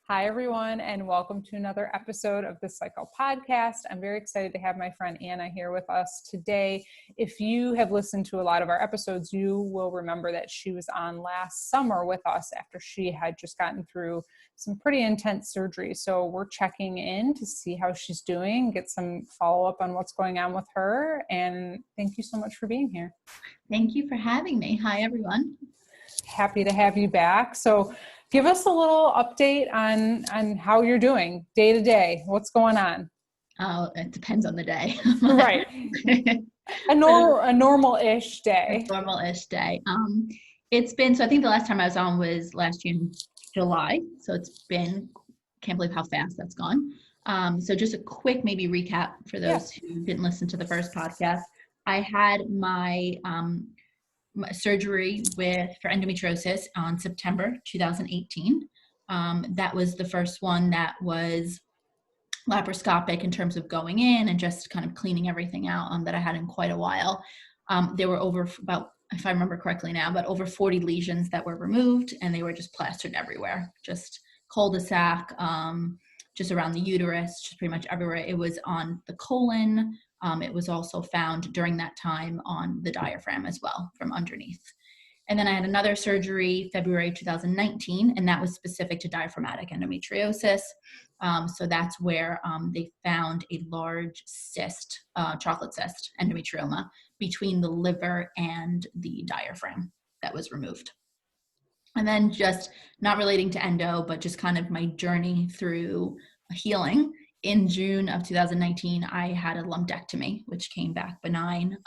Hi, everyone, and welcome to another episode of the Cycle Podcast. I'm very excited to have my friend Anna here with us today. If you have listened to a lot of our episodes, you will remember that she was on last summer with us after she had just gotten through some pretty intense surgery. So we're checking in to see how she's doing, get some follow-up on what's going on with her. And thank you so much for being here. Thank you for having me. Hi, everyone. Happy to have you back. So give us a little update on how you're doing day to day. What's going on? Oh, it depends on the day. Right. A normal-ish day. A normal-ish day. It's been, so I think the last time I was on was last June, July. So it's been, can't believe how fast that's gone. So just a quick maybe recap for those who didn't listen to the first podcast. I had my surgery for endometriosis on September 2018. That was the first one that was laparoscopic in terms of going in and just kind of cleaning everything out that I had in quite a while. There were over about, if I remember correctly now, but over 40 lesions that were removed, and they were just plastered everywhere, just cul-de-sac, just around the uterus, just pretty much everywhere. It was on the colon. It was also found during that time on the diaphragm as well from underneath. And then I had another surgery February 2019, and that was specific to diaphragmatic endometriosis. So that's where they found a large cyst, chocolate cyst, endometrioma, between the liver and the diaphragm that was removed. And then just not relating to endo, but just kind of my journey through healing. In June of 2019, I had a lumpectomy, which came back benign,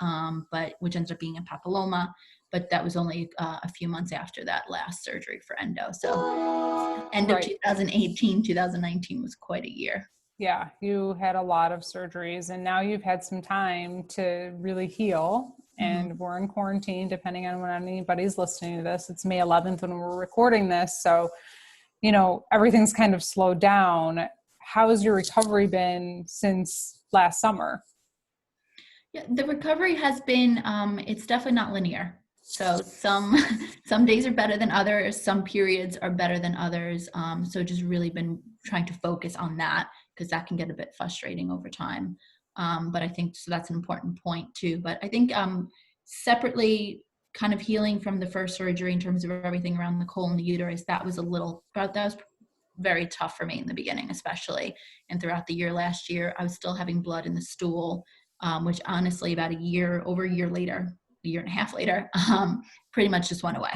but which ended up being a papilloma. But that was only a few months after that last surgery for endo. So end of 2018, 2019 was quite a year. Yeah, you had a lot of surgeries, and now you've had some time to really heal. And we're in quarantine, depending on when anybody's listening to this. It's May 11th when we're recording this. So, everything's kind of slowed down. How has your recovery been since last summer? Yeah, the recovery has been, it's definitely not linear. So some days are better than others. Some periods are better than others. So just really been trying to focus on that, because that can get a bit frustrating over time. But I think, so that's an important point too. But I think separately, kind of healing from the first surgery in terms of everything around the colon, the uterus, that was very tough for me in the beginning, especially. And throughout the year last year, I was still having blood in the stool, which honestly about over a year later, a year and a half later, pretty much just went away.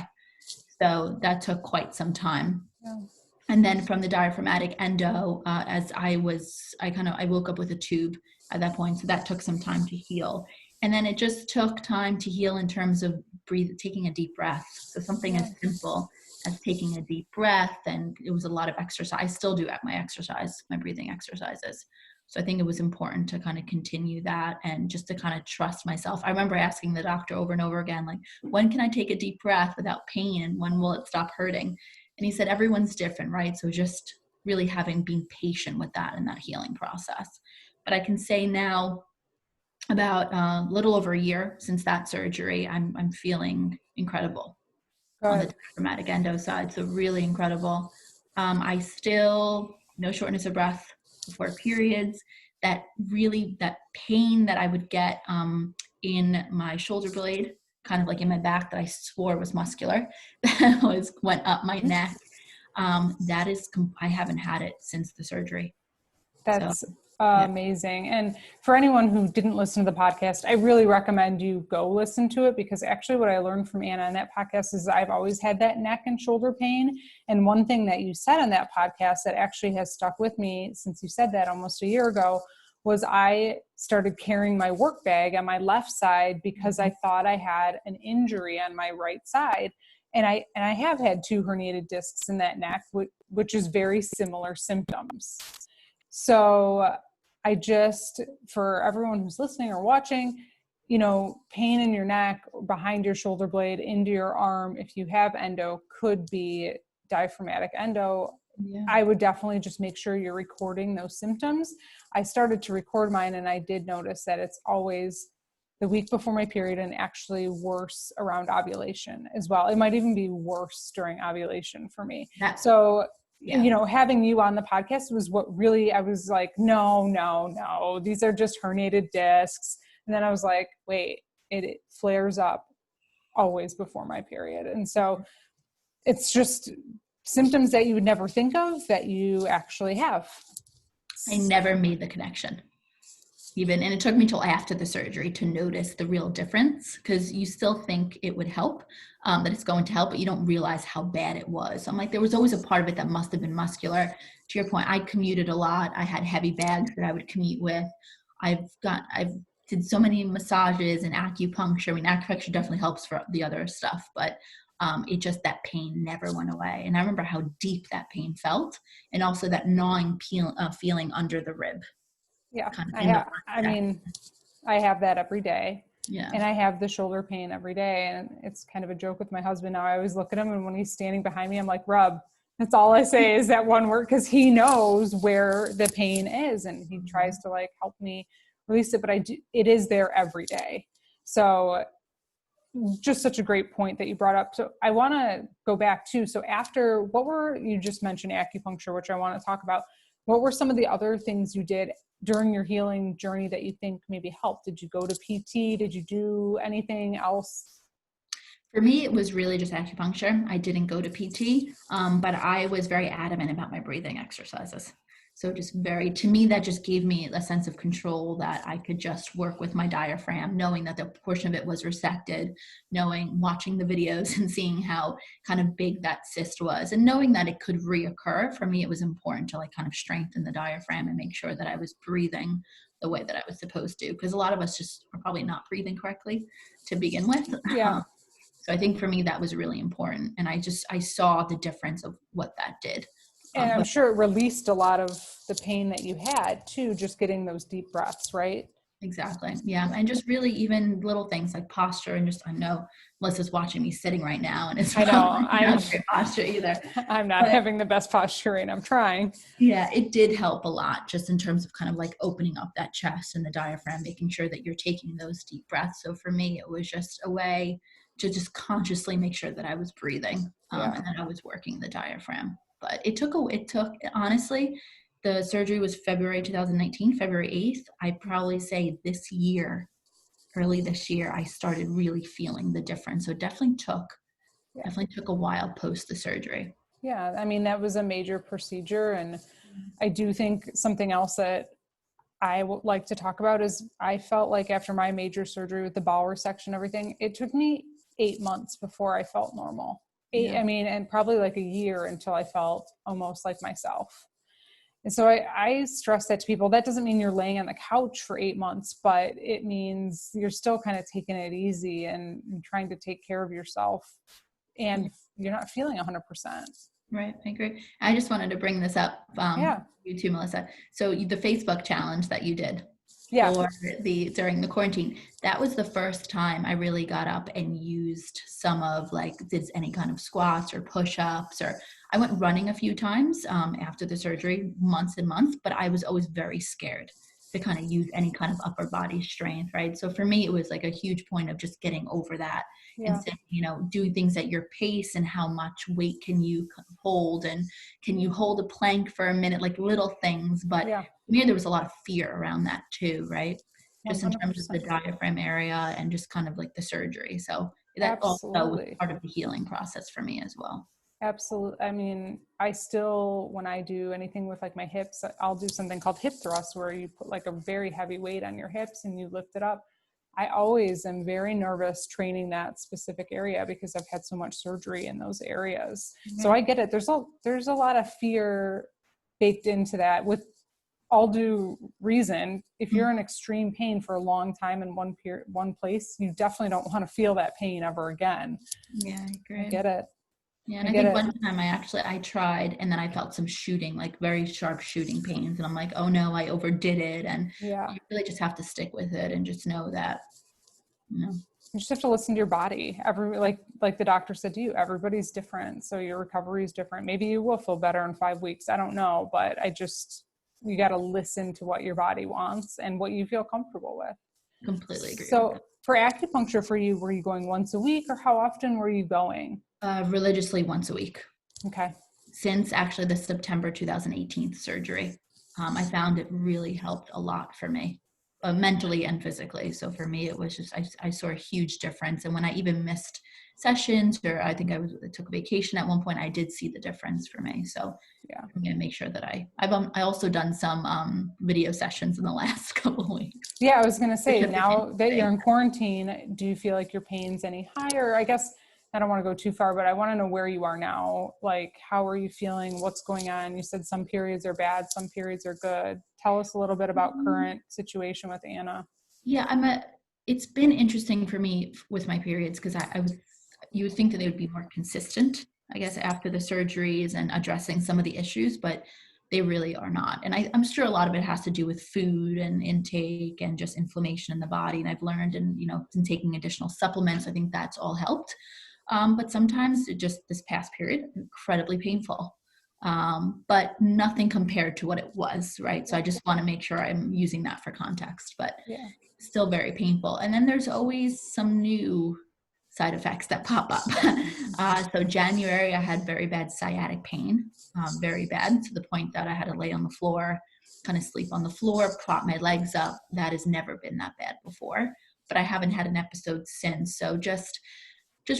So that took quite some time. Yeah. And then from the diaphragmatic endo, as I woke up with a tube at that point. So that took some time to heal. And then it just took time to heal in terms of taking a deep breath. So something as simple as taking a deep breath, and it was a lot of exercise. I still do my breathing exercises. So I think it was important to kind of continue that and just to kind of trust myself. I remember asking the doctor over and over again, like, when can I take a deep breath without pain, and when will it stop hurting? And he said, everyone's different, right? So just really being patient with that and that healing process. But I can say now, about a little over a year since that surgery, I'm feeling incredible on the diaphragmatic endo side. So really incredible. I still, no shortness of breath before periods. That pain that I would get in my shoulder blade, kind of like in my back, that I swore was muscular, went up my neck. I haven't had it since the surgery. That's amazing. And for anyone who didn't listen to the podcast, I really recommend you go listen to it, because actually what I learned from Anna on that podcast is I've always had that neck and shoulder pain. And one thing that you said on that podcast that actually has stuck with me since you said that almost a year ago was I started carrying my work bag on my left side because I thought I had an injury on my right side. And I have had 2 herniated discs in that neck, which is very similar symptoms. So for everyone who's listening or watching, pain in your neck, behind your shoulder blade, into your arm, if you have endo, could be diaphragmatic endo. Yeah. I would definitely just make sure you're recording those symptoms. I started to record mine, and I did notice that it's always the week before my period, and actually worse around ovulation as well. It might even be worse during ovulation for me. So you know, having you on the podcast was what really, I was like, no, these are just herniated discs. And then I was like, wait, it flares up always before my period. And so it's just symptoms that you would never think of that you actually have. I never made the connection even. And it took me till after the surgery to notice the real difference, because you still think it would help, that it's going to help, but you don't realize how bad it was. So I'm like, there was always a part of it that must have been muscular. To your point, I commuted a lot. I had heavy bags that I would commute with. I've did so many massages and acupuncture. I mean, acupuncture definitely helps for the other stuff, but it just, that pain never went away. And I remember how deep that pain felt, and also that gnawing feeling under the rib. Yeah. Kind of I have that every day. Yeah. And I have the shoulder pain every day. And it's kind of a joke with my husband now. I always look at him, and when he's standing behind me, I'm like, rub. That's all I say is that one word, because he knows where the pain is, and he tries to like help me release it. But it is there every day. So just such a great point that you brought up. So I want to go back too. So after you just mentioned acupuncture, which I want to talk about. What were some of the other things you did during your healing journey that you think maybe helped? Did you go to PT? Did you do anything else? For me, it was really just acupuncture. I didn't go to PT, but I was very adamant about my breathing exercises. So to me, that just gave me a sense of control, that I could just work with my diaphragm, knowing that the portion of it was resected, watching the videos and seeing how kind of big that cyst was, and knowing that it could reoccur. For me, it was important to like kind of strengthen the diaphragm and make sure that I was breathing the way that I was supposed to, because a lot of us just are probably not breathing correctly to begin with. Yeah. So I think for me, that was really important. And I saw the difference of what that did. And I'm sure it released a lot of the pain that you had too, just getting those deep breaths, right? Exactly. Yeah. And just really even little things like posture, and I know Melissa's watching me sitting right now, and it's not great posture either. I'm not having the best posturing. I'm trying. Yeah, it did help a lot, just in terms of kind of like opening up that chest and the diaphragm, making sure that you're taking those deep breaths. So for me, it was just a way to just consciously make sure that I was breathing, and that I was working the diaphragm. But it took honestly, the surgery was February 2019, February 8th. I'd probably say early this year, I started really feeling the difference. So it definitely took a while post the surgery. Yeah. I mean, that was a major procedure. And I do think something else that I would like to talk about is I felt like after my major surgery with the bowel resection, everything, it took me 8 months before I felt normal. And probably like a year until I felt almost like myself. And so I stress that to people. That doesn't mean you're laying on the couch for 8 months, but it means you're still kind of taking it easy and trying to take care of yourself, and you're not feeling 100%. Right. I agree. I just wanted to bring this up. You too, Melissa. So the Facebook challenge that you did. During the quarantine, that was the first time I really got up and used some of did any kind of squats or push-ups, or I went running a few times after the surgery, months and months, but I was always very scared to kind of use any kind of upper body strength, right? So for me, it was like a huge point of just getting over that and saying, doing things at your pace, and how much weight can you hold, and can you hold a plank for a minute, like little things. But for me, there was a lot of fear around that too, right? Just 100%. In terms of the diaphragm area and just kind of like the surgery. So that also was part of the healing process for me as well. Absolutely. I mean, I still, when I do anything with like my hips, I'll do something called hip thrust, where you put like a very heavy weight on your hips and you lift it up. I always am very nervous training that specific area because I've had so much surgery in those areas. Mm-hmm. So I get it. There's a lot of fear baked into that, with all due reason. If you're in extreme pain for a long time in one place, you definitely don't want to feel that pain ever again. Yeah, I agree. I get it. Yeah, and I think one time I tried, and then I felt some shooting, like very sharp shooting pains, and I'm like, oh no, I overdid it. And you really just have to stick with it and just know that, you just have to listen to your body. Like the doctor said to you, everybody's different, so your recovery is different. Maybe you will feel better in 5 weeks. I don't know, but you got to listen to what your body wants and what you feel comfortable with. Completely agree. So for acupuncture for you, were you going once a week, or how often were you going? Religiously once a week. Okay. since actually the September 2018 surgery. I found it really helped a lot for me, mentally and physically. So for me, it was just, I saw a huge difference. And when I even missed sessions, or I think I took a vacation at one point, I did see the difference for me. So Yeah, I'm going to make sure that I also done some video sessions in the last couple of weeks. Yeah, I was going to say, now that you're in quarantine, do you feel like your pain's any higher? I guess I don't want to go too far, but I want to know where you are now. Like, how are you feeling? What's going on? You said some periods are bad, some periods are good. Tell us a little bit about current situation with Anna. Yeah, it's been interesting for me with my periods, because you would think that they would be more consistent, I guess, after the surgeries and addressing some of the issues, but they really are not. And I'm sure a lot of it has to do with food and intake and just inflammation in the body. And I've learned, and in taking additional supplements, I think that's all helped. But sometimes this past period, incredibly painful. But nothing compared to what it was, right? So I just want to make sure I'm using that for context, but Yeah. still very painful. And then there's always some new side effects that pop up. So January, I had very bad sciatic pain, very bad, to the point that I had to lay on the floor, kind of sleep on the floor, prop my legs up. That has never been that bad before, but I haven't had an episode since. So just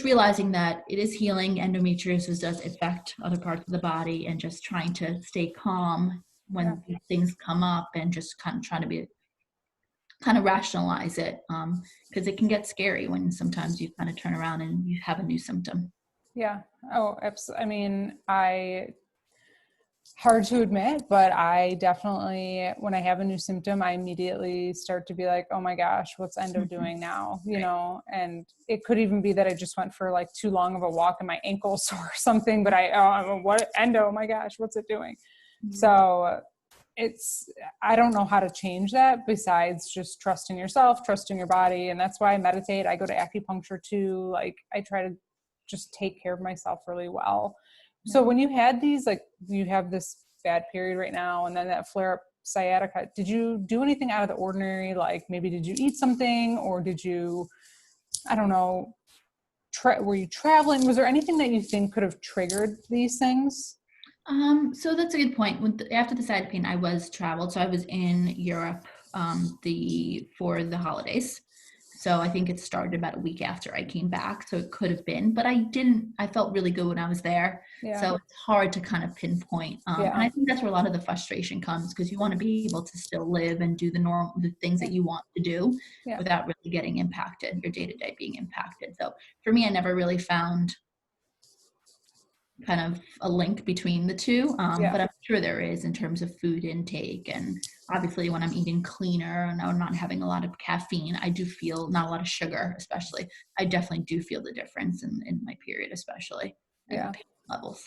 realizing that it is healing. Endometriosis does affect other parts of the body, and just trying to stay calm when these things come up, and just kind of trying to rationalize it, because it can get scary when sometimes you kind of turn around and you have a new symptom. Yeah. Oh, I mean, hard to admit, but I definitely, when I have a new symptom, I immediately start to be like, oh my gosh, what's endo doing now? And it could even be that I just went for like too long of a walk and my ankle sore or something, but what endo, oh my gosh, what's it doing? Mm-hmm. So I don't know how to change that besides just trusting yourself, trusting your body. And that's why I meditate. I go to acupuncture too. Like, I try to just take care of myself really well. So when you had these, like, you have this bad period right now, and then that flare up sciatica, did you do anything out of the ordinary? Like, maybe did you eat something, or did you, I don't know, were you traveling? Was there anything that you think could have triggered these things? So that's a good point. After the sciatic pain, I was traveled. So I was in Europe for the holidays. So I think it started about a week after I came back. So it could have been, but I felt really good when I was there. Yeah. So it's hard to kind of pinpoint. And I think that's where a lot of the frustration comes, because you want to be able to still live and do the things that you want to do without really getting impacted, your day-to-day being impacted. So for me, I never really found kind of a link between the two, but I'm sure there is, in terms of food intake. And obviously when I'm eating cleaner and I'm not having a lot of caffeine, I do feel, not a lot of sugar especially, I definitely do feel the difference in my period, especially pain levels.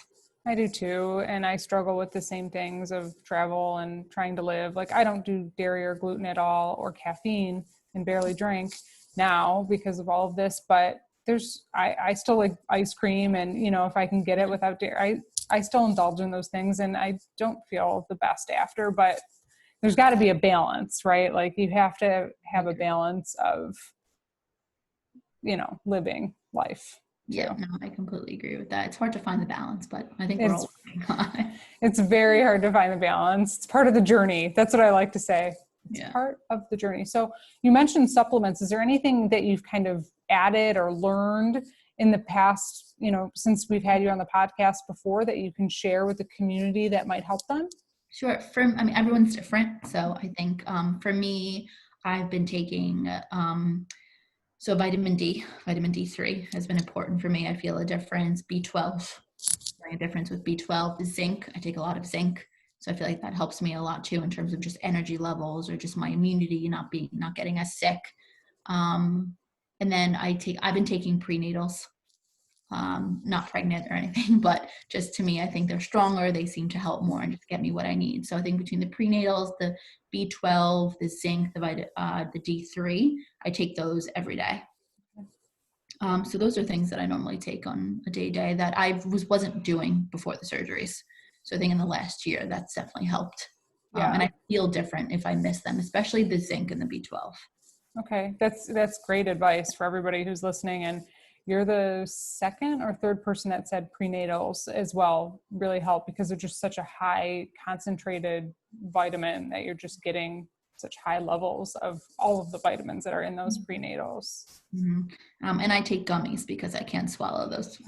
I do too, and I struggle with the same things of travel and trying to live. Like, I don't do dairy or gluten at all, or caffeine, and barely drink now because of all of this, but I still like ice cream, and if I can get it without dairy, I still indulge in those things, and I don't feel the best after. But there's got to be a balance, right? Like, you have to have a balance of living life. Yeah, no, I completely agree with that. It's hard to find the balance, but I think we're all working on it. It's very hard to find the balance. It's part of the journey. That's what I like to say. It's part of the journey. So you mentioned supplements. Is there anything that you've kind of added or learned in the past, since we've had you on the podcast before, that you can share with the community that might help them? Sure. Everyone's different. So I think for me, I've been taking so vitamin D3 has been important for me. I feel a difference. B12, a difference with B12. Zinc, I take a lot of zinc. So I feel like that helps me a lot too, in terms of just energy levels, or just my immunity, not getting as sick. And then I've been taking prenatals, not pregnant or anything, but just, to me, I think they're stronger. They seem to help more and just get me what I need. So I think between the prenatals, the B12, the zinc, the D3, I take those every day. So those are things that I normally take on a day that I wasn't doing before the surgeries. So I think in the last year, that's definitely helped. And I feel different if I miss them, especially the zinc and the B12. Okay. That's great advice for everybody who's listening. And, you're the second or third person that said prenatals as well really help, because they're just such a high concentrated vitamin that you're just getting such high levels of all of the vitamins that are in those prenatals. Mm-hmm. And I take gummies because I can't swallow those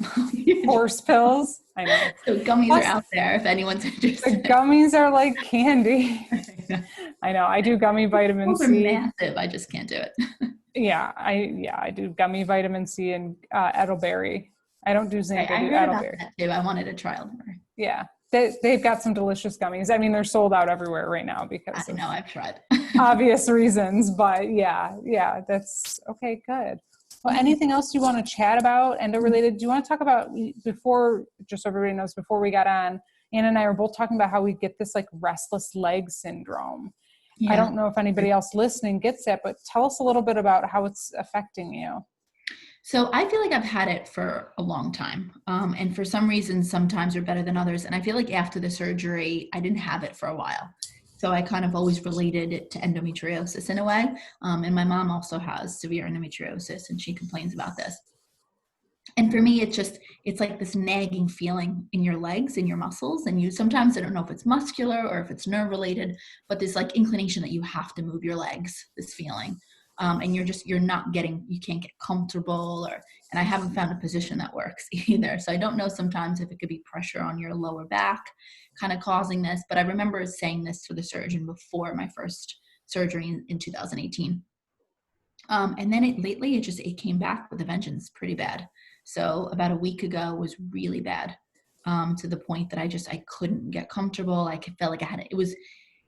horse pills. I know. So gummies are out there if anyone's interested. The gummies are like candy. I know. I do gummy vitamin Those C. are massive. I just can't do it. I do gummy vitamin C and elderberry. I don't do zinc. I do heard elderberry. about that too. I wanted to try elderberry. Yeah. They've got some delicious gummies. I mean, they're sold out everywhere right now because I know, I've tried. obvious reasons, but yeah, that's okay. Good. Well, anything else you want to chat about endo related? Do you want to talk about, before, just so everybody knows, before we got on, Anna and I were both talking about how we get this like restless leg syndrome. Yeah. I don't know if anybody else listening gets that, but tell us a little bit about how it's affecting you. So I feel like I've had it for a long time. And for some reason, sometimes are better than others. And I feel like after the surgery, I didn't have it for a while. So I kind of always related it to endometriosis in a way. And my mom also has severe endometriosis, and she complains about this. And for me, it's like this nagging feeling in your legs and your muscles. And you sometimes, I don't know if it's muscular or if it's nerve related, but this like inclination that you have to move your legs, this feeling. And you can't get comfortable, and I haven't found a position that works either. So I don't know sometimes if it could be pressure on your lower back kind of causing this, but I remember saying this to the surgeon before my first surgery in 2018. And then it came back with a vengeance pretty bad. So about a week ago was really bad, to the point that I couldn't get comfortable. I felt like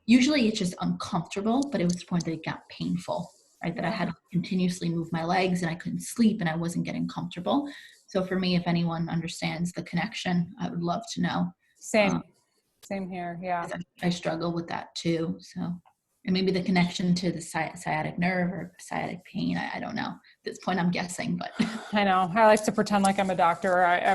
usually it's just uncomfortable, but it was the point that it got painful. Right, that I had to continuously move my legs and I couldn't sleep and I wasn't getting comfortable. So for me, if anyone understands the connection, I would love to know. Same here. Yeah. I struggle with that too. So, and maybe the connection to the sciatic nerve or sciatic pain. I don't know. At this point, I'm guessing, but. I know. I like to pretend like I'm a doctor.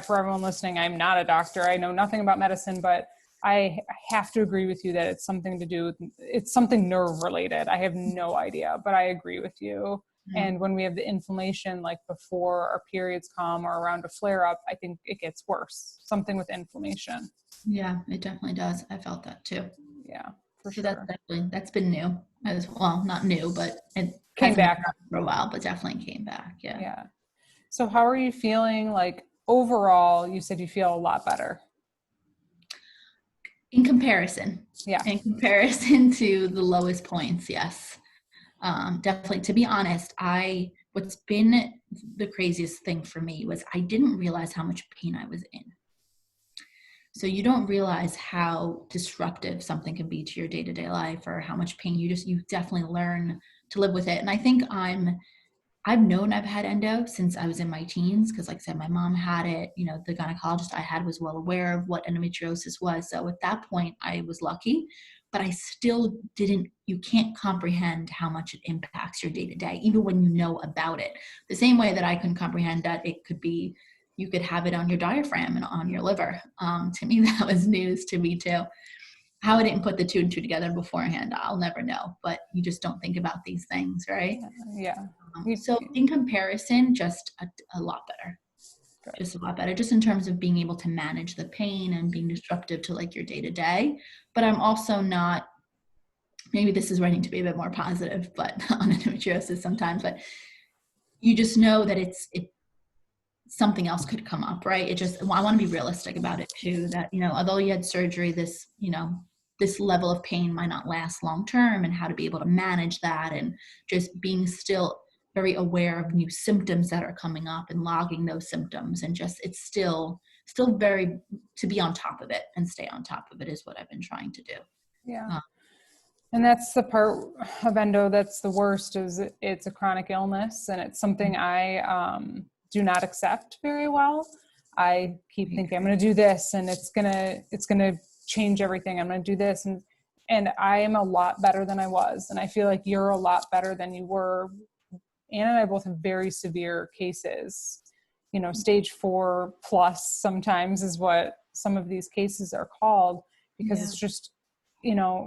For everyone listening, I'm not a doctor. I know nothing about medicine, but I have to agree with you that it's something to do with, it's something nerve related. I have no idea, but I agree with you. Mm-hmm. And when we have the inflammation, like before our periods come or around a flare up, I think it gets worse. Something with inflammation. Yeah, it definitely does. I felt that too. Yeah, for sure. That's been new as well. Not new, but it came back for a while, but definitely came back. Yeah. Yeah. So how are you feeling? Like overall, you said you feel a lot better. In comparison to the lowest points, yes. Definitely. To be honest, what's been the craziest thing for me was I didn't realize how much pain I was in. So you don't realize how disruptive something can be to your day-to-day life, or how much pain you definitely learn to live with it. And I think I've known I've had endo since I was in my teens, because like I said, my mom had it, the gynecologist I had was well aware of what endometriosis was. So at that point I was lucky, but I still you can't comprehend how much it impacts your day to day, even when you know about it. The same way that I couldn't comprehend that you could have it on your diaphragm and on your liver. To me, that was news to me too. How I didn't put the two and two together beforehand, I'll never know, but you just don't think about these things, right? Yeah. So in comparison, just a lot better. Good. Just a lot better, just in terms of being able to manage the pain and being disruptive to like your day to day. But I'm also not, maybe this is running to be a bit more positive, but on endometriosis sometimes, but you just know that something else could come up, right? I want to be realistic about it too, that, although you had surgery, this level of pain might not last long term, and how to be able to manage that, and just being still very aware of new symptoms that are coming up and logging those symptoms. And it's still very, to be on top of it and stay on top of it is what I've been trying to do. Yeah. And that's the part of endo that's the worst, is it's a chronic illness, and it's something I do not accept very well. I keep thinking I'm going to do this and it's going to change everything. I'm going to do this. And I am a lot better than I was. And I feel like you're a lot better than you were. Anna and I both have very severe cases, stage 4 plus sometimes is what some of these cases are called, because it's just,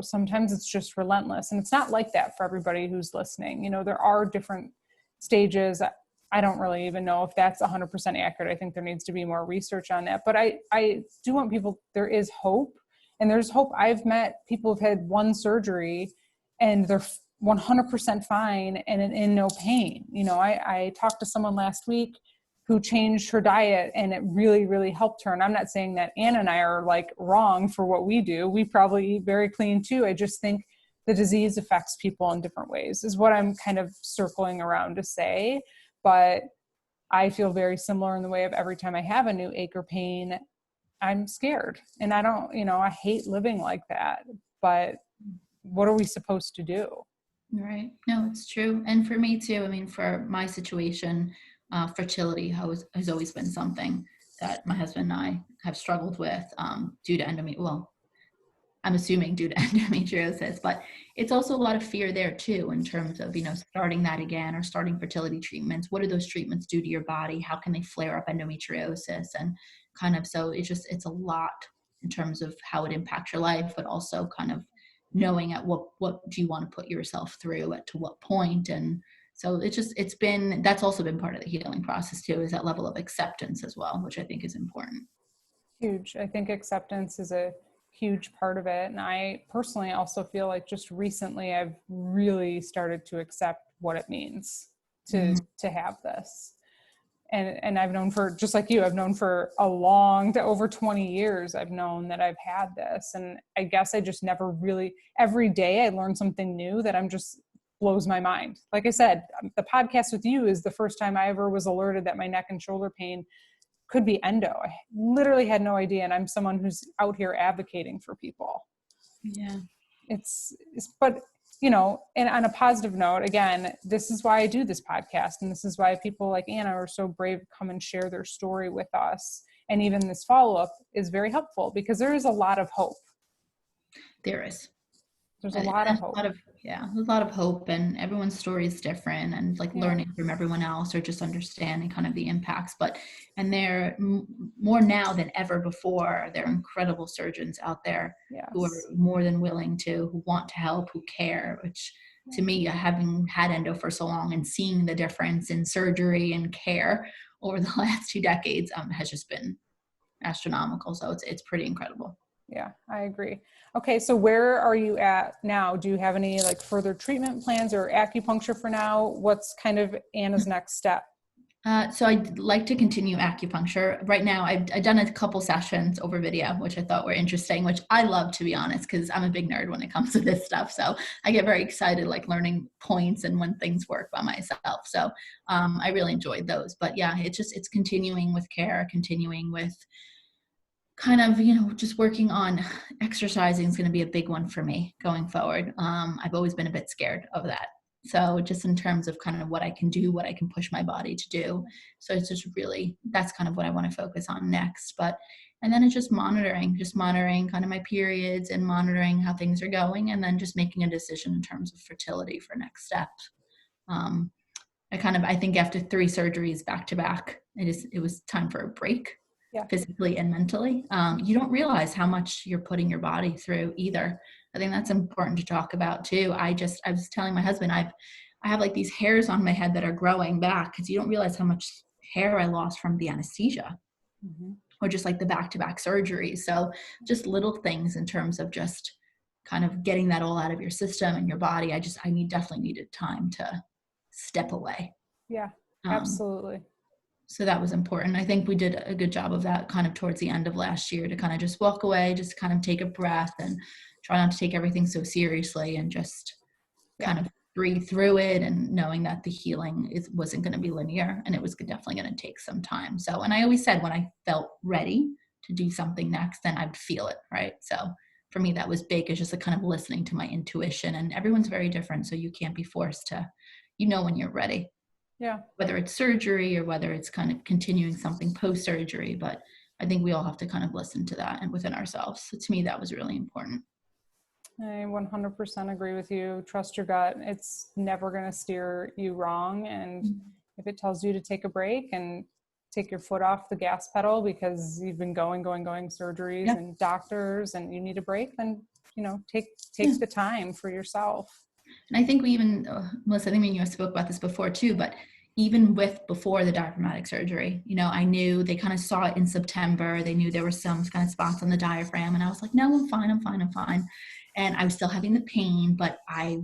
sometimes it's just relentless, and it's not like that for everybody who's listening. There are different stages. I don't really even know if that's 100% accurate. I think there needs to be more research on that. But I do want people, there is hope. And there's hope. I've met people who've had one surgery and they're 100% fine and in no pain. You know, I talked to someone last week who changed her diet and it really, really helped her. And I'm not saying that Anna and I are like wrong for what we do. We probably eat very clean too. I just think the disease affects people in different ways is what I'm kind of circling around to say. But I feel very similar in the way of every time I have a new ache or pain, I'm scared. And I don't, you know, I hate living like that. But what are we supposed to do? Right. No, it's true. And for me too, I mean, for my situation, fertility has always been something that my husband and I have struggled with due to I'm assuming due to endometriosis, but it's also a lot of fear there too, in terms of, you know, starting that again or starting fertility treatments. What do those treatments do to your body? How can they flare up endometriosis? And kind of, so it's a lot in terms of how it impacts your life, but also kind of knowing at what do you want to put yourself through to what point. And so that's also been part of the healing process too, is that level of acceptance as well, which I think is important. Huge. I think acceptance is a huge part of it. And I personally also feel like just recently I've really started to accept what it means to have this. And I've known for, just like you, I've known for over 20 years, I've known that I've had this. And I guess I just never really, every day I learn something new that blows my mind. Like I said, the podcast with you is the first time I ever was alerted that my neck and shoulder pain could be endo. I literally had no idea. And I'm someone who's out here advocating for people. Yeah. But you know, and on a positive note, again, this is why I do this podcast. And this is why people like Anna are so brave to come and share their story with us. And even this follow-up is very helpful because there is a lot of hope. There is. There's a lot of hope. There's a lot of hope, and everyone's story is different, and like learning from everyone else or just understanding kind of the impacts. And they're more now than ever before. There are incredible surgeons out there who are more than willing who want to help, who care, which to me, having had endo for so long and seeing the difference in surgery and care over the last 2 decades has just been astronomical. So it's pretty incredible. Yeah, I agree. Okay. So where are you at now? Do you have any like further treatment plans or acupuncture for now? What's kind of Anna's next step? So I'd like to continue acupuncture. Right now, I've done a couple sessions over video, which I thought were interesting, which I love, to be honest, because I'm a big nerd when it comes to this stuff. So I get very excited, like learning points and when things work by myself. So I really enjoyed those. But yeah, it's continuing with care, continuing with kind of, you know, just working on exercising is going to be a big one for me going forward. I've always been a bit scared of that. So just in terms of kind of what I can do, what I can push my body to do. So it's just really, that's kind of what I want to focus on next. And then it's just monitoring kind of my periods and monitoring how things are going. And then just making a decision in terms of fertility for next steps. I think after 3 surgeries back to back, it was time for a break. Yeah. Physically and mentally. You don't realize how much you're putting your body through either. I think that's important to talk about too. I was telling my husband, I have like these hairs on my head that are growing back because you don't realize how much hair I lost from the anesthesia or just like the back-to-back surgeries. So just little things in terms of just kind of getting that all out of your system and your body. I definitely needed time to step away. Yeah, absolutely. So that was important. I think we did a good job of that kind of towards the end of last year to kind of just walk away, just kind of take a breath and try not to take everything so seriously and just kind of breathe through it and knowing that the healing wasn't going to be linear and it was definitely going to take some time. So, and I always said when I felt ready to do something next, then I'd feel it, right? So for me, that was big. It's just a kind of listening to my intuition, and everyone's very different. So you can't be forced to, when you're ready. Yeah. Whether it's surgery or whether it's kind of continuing something post-surgery, but I think we all have to kind of listen to that and within ourselves. So to me, that was really important. I 100% agree with you. Trust your gut. It's never going to steer you wrong. And if it tells you to take a break and take your foot off the gas pedal because you've been going surgeries and doctors and you need a break, then, take the time for yourself. And I think we even, Melissa, I think you spoke about this before too, but even before the diaphragmatic surgery, I knew they kind of saw it in September. They knew there were some kind of spots on the diaphragm, and I was like, no, I'm fine. And I was still having the pain, but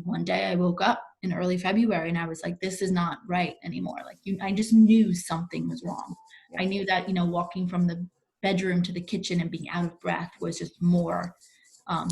one day I woke up in early February and I was like, this is not right anymore. Like I just knew something was wrong. Yeah. I knew that, walking from the bedroom to the kitchen and being out of breath was just more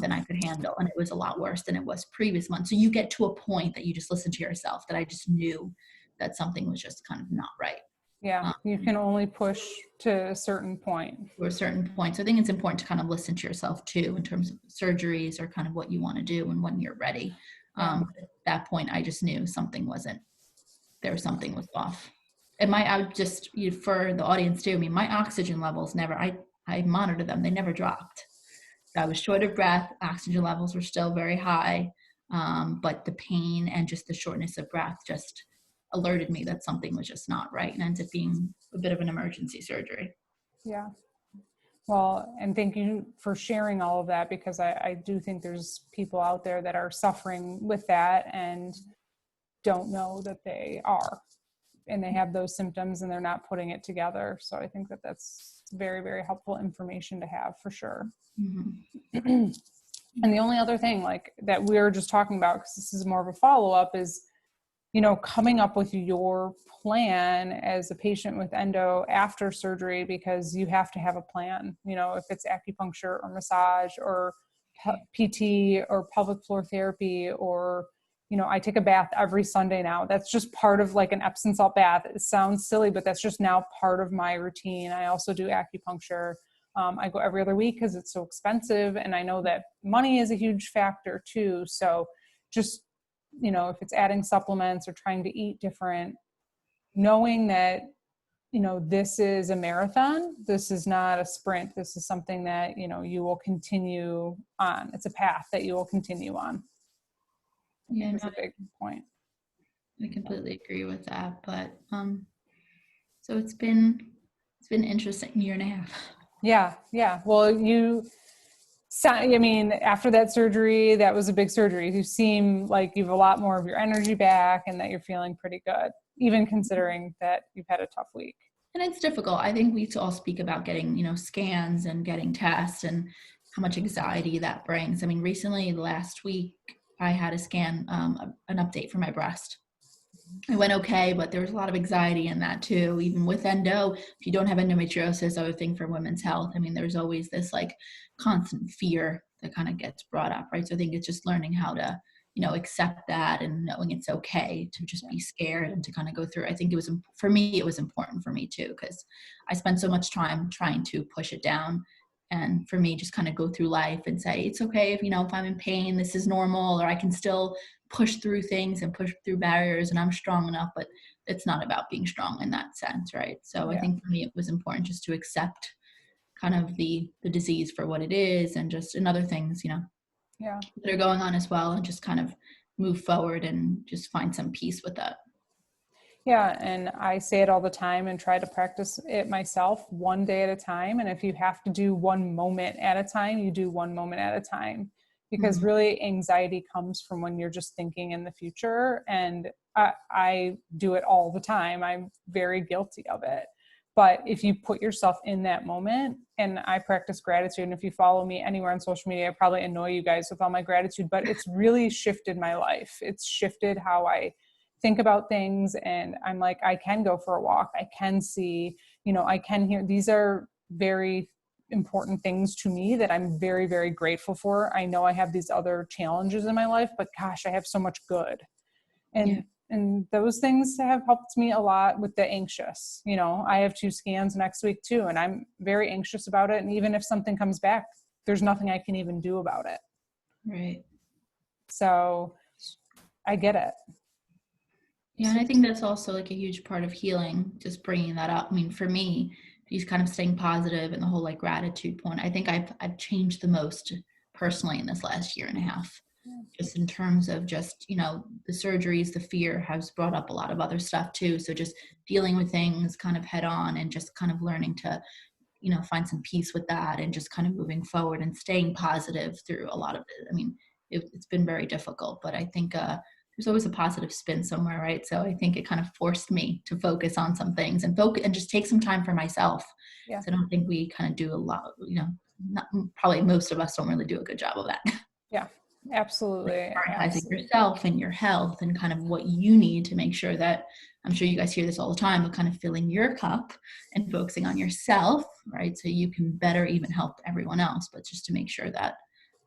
than I could handle. And it was a lot worse than it was previous months. So you get to a point that you just listen to yourself, that I just knew that something was just kind of not right. Yeah, you can only push to a certain point. To a certain point. So I think it's important to kind of listen to yourself too, in terms of surgeries or kind of what you want to do and when you're ready. At that point, I just knew something was off. And for the audience too, my oxygen levels I monitored them. They never dropped. I was short of breath. Oxygen levels were still very high. But the pain and just the shortness of breath just alerted me that something was just not right, and ended up being a bit of an emergency surgery. Yeah. Well, and thank you for sharing all of that, because I do think there's people out there that are suffering with that and don't know that they are, and they have those symptoms and they're not putting it together. So I think that that's very, very helpful information to have, for sure. Mm-hmm. And the only other thing that we were just talking about, because this is more of a follow-up, is coming up with your plan as a patient with endo after surgery, because you have to have a plan. If it's acupuncture or massage or PT or pelvic floor therapy, or, I take a bath every Sunday now. That's just part of an Epsom salt bath. It sounds silly, but that's just now part of my routine. I also do acupuncture. I go every other week because it's so expensive. And I know that money is a huge factor too. So just, if it's adding supplements or trying to eat different, knowing that, this is a marathon, this is not a sprint. This is something that, you will continue on. It's a path that you will continue on. Yeah, that's a big point. I completely agree with that. But, so it's been an interesting year and a half. Yeah. Well, after that surgery, that was a big surgery. You seem like you have a lot more of your energy back and that you're feeling pretty good, even considering that you've had a tough week. And it's difficult. I think we all speak about getting, scans and getting tests and how much anxiety that brings. Recently, last week, I had a scan, an update for my breast. It went okay, but there was a lot of anxiety in that too. Even with endo, if you don't have endometriosis, I would think for women's health, there's always this constant fear that kind of gets brought up, right? So I think it's just learning how to, accept that and knowing it's okay to just be scared and to kind of go through. I think it was important for me too, because I spent so much time trying to push it down. And for me, just kind of go through life and say, it's okay if I'm in pain, this is normal, or I can still push through things and push through barriers and I'm strong enough, but it's not about being strong in that sense, right? So I think for me, it was important just to accept kind of the disease for what it is, and just in other things, that are going on as well, and just kind of move forward and just find some peace with that. Yeah. And I say it all the time and try to practice it myself, one day at a time. And if you have to do one moment at a time, you do one moment at a time, because really anxiety comes from when you're just thinking in the future. And I do it all the time. I'm very guilty of it. But if you put yourself in that moment, and I practice gratitude, and if you follow me anywhere on social media, I probably annoy you guys with all my gratitude, but it's really shifted my life. It's shifted how I think about things. And I'm like, I can go for a walk. I can see, I can hear. These are very important things to me that I'm very, very grateful for. I know I have these other challenges in my life, but gosh, I have so much good. And those things have helped me a lot with the anxious. I have 2 scans next week too, and I'm very anxious about it. And even if something comes back, there's nothing I can even do about it. Right. So I get it. Yeah. And I think that's also a huge part of healing, just bringing that up. For me, he's kind of staying positive and the whole gratitude point. I think I've changed the most personally in this last year and a half. Just in terms of just, the surgeries, the fear has brought up a lot of other stuff too. So just dealing with things kind of head on and just kind of learning to, find some peace with that and just kind of moving forward and staying positive through a lot of it. It's been very difficult, but I think there's there's always a positive spin somewhere, right? So I think it kind of forced me to focus on some things and focus and just take some time for myself. Yeah. So I don't think we kind of do a lot, probably most of us don't really do a good job of that. Yeah, absolutely. Prioritizing yourself and your health and kind of what you need to make sure that, I'm sure you guys hear this all the time, but kind of filling your cup and focusing on yourself, right? So you can better even help everyone else, but just to make sure that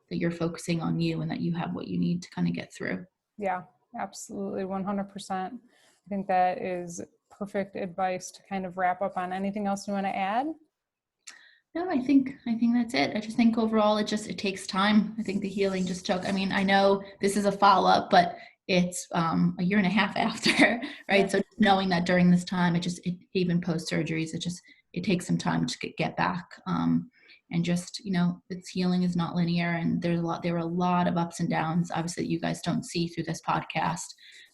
you're focusing on you and that you have what you need to kind of get through. Yeah, absolutely. 100%. I think that is perfect advice to kind of wrap up on. Anything else you want to add? No, I think that's it. I just think overall it takes time. I think the healing just took, I know this is a follow-up, but it's a year and a half after, right? Yeah. So knowing that during this time, it even post surgeries, it takes some time to get back. And just, it's healing is not linear, and there were a lot of ups and downs, obviously, that you guys don't see through this podcast,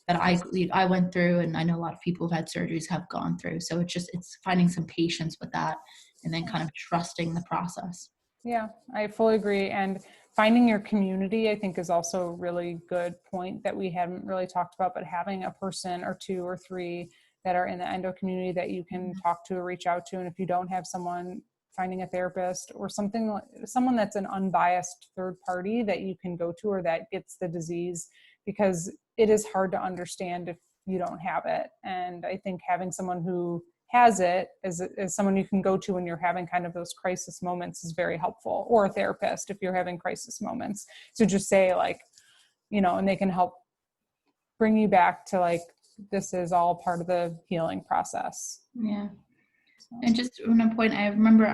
that I went through, and I know a lot of people who've had surgeries have gone through. So it's finding some patience with that, and then kind of trusting the process. Yeah, I fully agree. And finding your community, I think, is also a really good point that we haven't really talked about, but having a person or two or three that are in the endo community that you can talk to or reach out to. And if you don't have someone, finding a therapist or someone that's an unbiased third party that you can go to or that gets the disease, because it is hard to understand if you don't have it. And I think having someone who has it as someone you can go to when you're having kind of those crisis moments is very helpful, or a therapist if you're having crisis moments. So just say and they can help bring you back to this is all part of the healing process. Yeah. And just on a point, I remember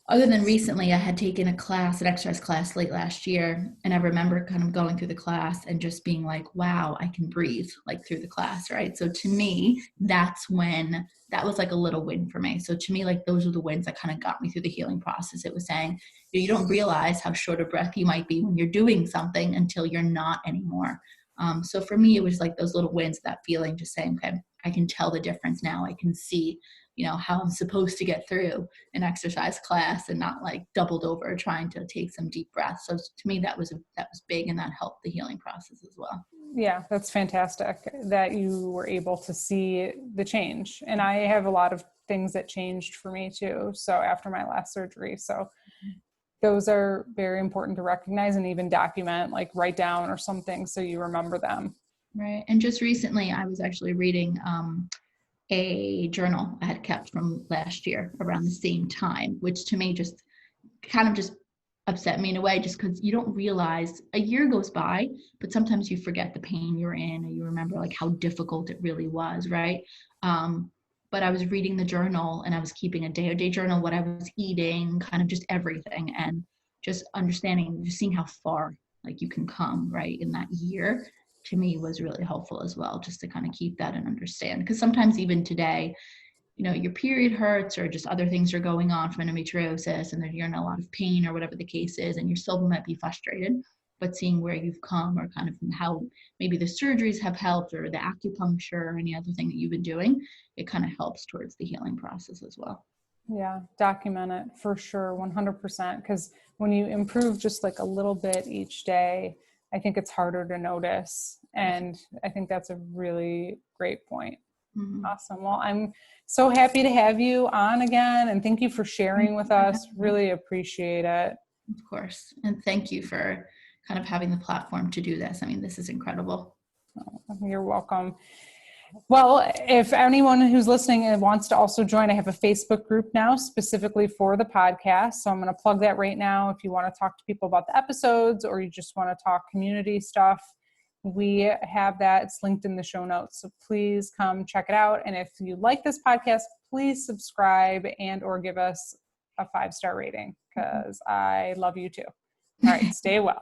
other than recently, I had taken an exercise class late last year. And I remember kind of going through the class and just being like, wow, I can breathe through the class, right? So to me, that was a little win for me. So to me, those were the wins that kind of got me through the healing process. It was saying, you don't realize how short of breath you might be when you're doing something until you're not anymore. So for me, it was those little wins, that feeling, just saying, okay, I can tell the difference now. I can see, how I'm supposed to get through an exercise class and not doubled over trying to take some deep breaths. So to me, that was big, and that helped the healing process as well. Yeah, that's fantastic that you were able to see the change. And I have a lot of things that changed for me too. So after my last surgery, so those are very important to recognize and even document, write down or something so you remember them. Right. And just recently I was actually reading a journal I had kept from last year around the same time, which to me just kind of just upset me in a way, just because you don't realize a year goes by, but sometimes you forget the pain you're in, and you remember how difficult it really was, right? But I was reading the journal, and I was keeping a day-to-day journal, what I was eating, kind of just everything, and just understanding, just seeing how far you can come, right, in that year, to me was really helpful as well, just to kind of keep that and understand. Because sometimes even today, your period hurts, or just other things are going on from endometriosis, and then you're in a lot of pain or whatever the case is, and you still might be frustrated, but seeing where you've come, or kind of how maybe the surgeries have helped, or the acupuncture, or any other thing that you've been doing, it kind of helps towards the healing process as well. Yeah, document it for sure, 100%. Because when you improve just a little bit each day, I think it's harder to notice. And I think that's a really great point. Mm-hmm. Awesome. Well, I'm so happy to have you on again. And thank you for sharing with us. Really appreciate it. Of course. And thank you for kind of having the platform to do this. This is incredible. Oh, you're welcome. Well, if anyone who's listening and wants to also join, I have a Facebook group now specifically for the podcast. So I'm going to plug that right now. If you want to talk to people about the episodes, or you just want to talk community stuff, we have that. It's linked in the show notes. So please come check it out. And if you like this podcast, please subscribe or give us a 5-star rating, because I love you too. All right. Stay well.